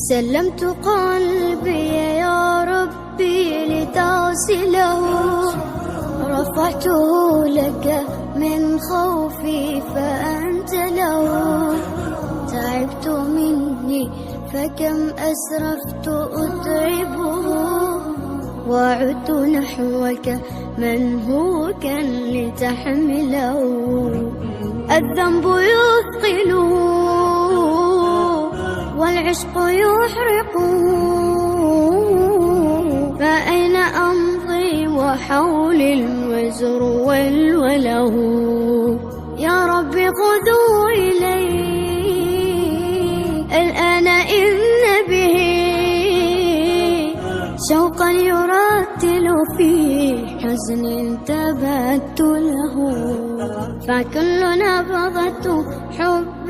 سلمت قلبي يا ربي لتصله، رفعته لك من خوفي فأنت له. تعبت مني فكم أسرفت أتعبه، وعدت نحوك منهوكا لتحمله. الذنب يثقله والعشق يحرقه، فأين أمضي وحولي الوزر والوله. يا رب خذوا إلي الآن إن به شوقا يرتل في حزن تبت له. فكل نبضة حب